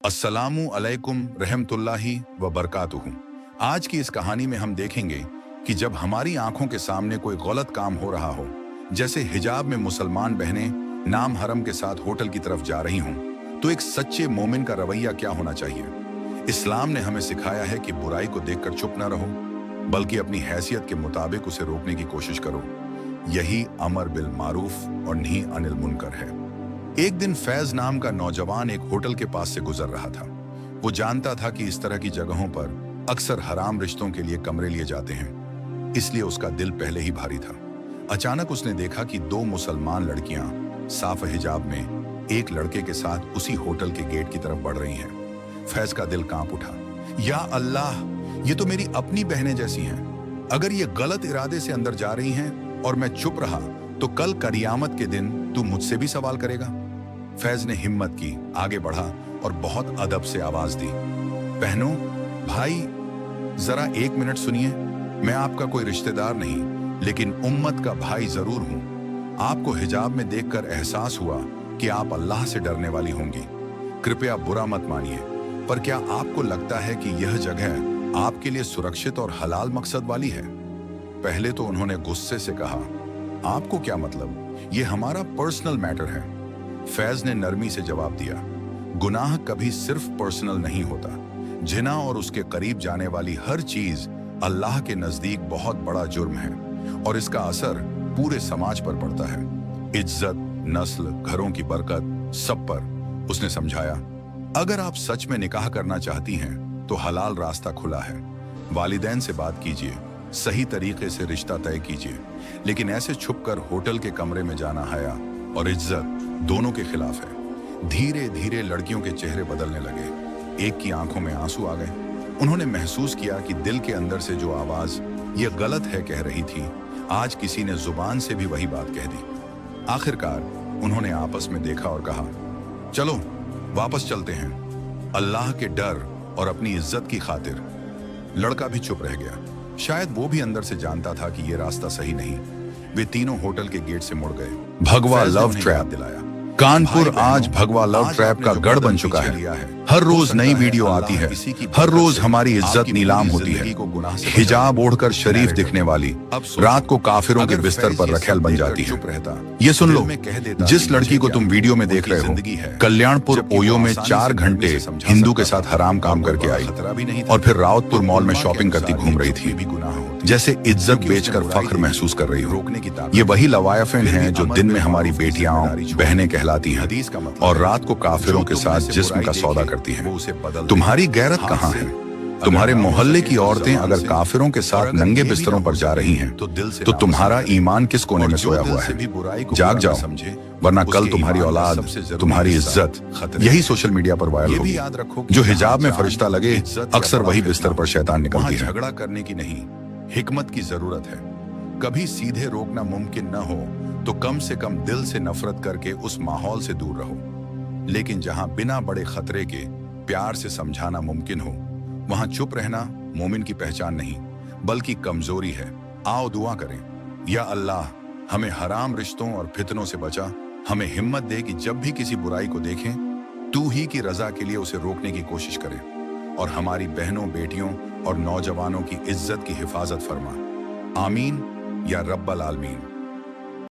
अस्सलामु अलैकुम रहमतुल्लाहि व बरकातुहू। आज की इस कहानी में हम देखेंगे कि जब हमारी आंखों के सामने कोई गलत काम हो रहा हो, जैसे हिजाब में मुसलमान बहनें नाम हरम के साथ होटल की तरफ जा रही हों, तो एक सच्चे मोमिन का रवैया क्या होना चाहिए। इस्लाम ने हमें सिखाया है कि बुराई को देखकर चुप न रहो, बल्कि अपनी हैसियत के मुताबिक उसे रोकने की कोशिश करो। यही अमर बिल मारूफ और नही अनिल मुनकर है। एक दिन फैज नाम का नौजवान एक होटल के पास से गुजर रहा था। वो जानता था कि इस तरह की जगहों पर अक्सर हराम रिश्तों के लिए कमरे लिए जाते हैं, इसलिए उसका दिल पहले ही भारी था। अचानक उसने देखा कि दो मुसलमान लड़कियां साफ हिजाब में एक लड़के के साथ उसी होटल के गेट की तरफ बढ़ रही हैं। फैज का दिल कांप उठा। या अल्लाह, ये तो मेरी अपनी बहनें जैसी हैं। अगर ये गलत इरादे से अंदर जा रही हैं और मैं चुप रहा तो कल कयामत के दिन तू मुझसे भी सवाल करेगा। फैज ने हिम्मत की, आगे बढ़ा और बहुत अदब से आवाज दी, बहनों, भाई, जरा एक मिनट सुनिए। मैं आपका कोई रिश्तेदार नहीं, लेकिन उम्मत का भाई जरूर हूं। आपको हिजाब में देखकर एहसास हुआ कि आप अल्लाह से डरने वाली होंगी। कृपया बुरा मत मानिए, पर क्या आपको लगता है कि यह जगह आपके लिए सुरक्षित और हलाल मकसद वाली है? पहले तो उन्होंने गुस्से से कहा, आपको क्या मतलब, ये हमारा पर्सनल मैटर है। फैज ने नरमी से जवाब दिया, गुनाह कभी सिर्फ पर्सनल नहीं होता। जिना और उसके करीब जाने वाली हर चीज अल्लाह के नजदीक बहुत बड़ा जुर्म है और इसका असर पूरे समाज पर पड़ता है। इज्जत, नस्ल, घरों की बरकत, सब पर। उसने समझाया, अगर आप सच में निकाह करना चाहती हैं तो हलाल रास्ता खुला है। वालिदैन से बात कीजिए, सही तरीके से रिश्ता तय कीजिए, लेकिन ऐसे छुपकर होटल के कमरे में जाना हया और इज्जत दोनों के खिलाफ है। धीरे धीरे लड़कियों के चेहरे बदलने लगे। एक की आंखों में आंसू आ गए। उन्होंने महसूस किया कि दिल के अंदर से जो आवाज ये गलत है कह रही थी, आज किसी ने जुबान से भी वही बात कह दी। आखिरकार उन्होंने आपस में देखा और कहा, चलो वापस चलते हैं, अल्लाह के डर और अपनी इज्जत की खातिर। लड़का भी चुप रह गया। शायद वो भी अंदर से जानता था कि ये रास्ता सही नहीं। वे तीनों होटल के गेट से मुड़ गए। भगवा लव ट्रैप दिलाया। कानपुर आज भगवा लव ट्रैप का गढ़ बन चुका है। हर रोज नई वीडियो आती है, हर रोज हमारी इज्जत नीलाम होती है। हिजाब ओढ़कर शरीफ दिखने वाली रात को काफिरों के बिस्तर पर रखेल बन जाती है। ये सुन लो, जिस लड़की को तुम वीडियो में देख रहे हो, कल्याणपुर ओयो में 4 घंटे हिंदू के साथ हराम काम करके आई और फिर रावतपुर मॉल में शॉपिंग करती घूम रही थी, जैसे इज्जत बेचकर फख्र महसूस कर रही हो। ये वही लवायफिन हैं जो दिन में हमारी बेटियां बहनें कहलाती हैं और रात को काफिरों के साथ जिस्म का सौदा करती हैं। तुम्हारी गैरत कहाँ है? तुम्हारे मोहल्ले की औरतें अगर काफिरों के साथ नंगे बिस्तरों पर जा रही हैं, तो तुम्हारा ईमान किस कोने में सोया हुआ है? जाग जाओ, वरना कल तुम्हारी औलाद, तुम्हारी इज्जत यही सोशल मीडिया पर वायरल होगी। जो हिजाब में फरिश्ता लगे, अक्सर वही बिस्तर पर शैतान निकलती है। झगड़ा करने की नहीं, हिकमत की जरूरत है। कभी सीधे रोकना मुमकिन न हो तो कम से कम दिल से नफरत करके उस माहौल से दूर रहो। लेकिन जहां बिना बड़े खतरे के प्यार से समझाना मुमकिन हो, वहां चुप रहना मोमिन की पहचान नहीं, बल्कि कमजोरी है। आओ दुआ करें, या अल्लाह, हमें हराम रिश्तों और फितनों से बचा। हमें हिम्मत दे कि जब भी किसी बुराई को देखें, तू ही की रजा के लिए उसे रोकने की कोशिश करें, और हमारी बहनों, बेटियों और नौजवानों की इज्जत की हिफाजत फरमा। आमीन या रब्बल आलमीन।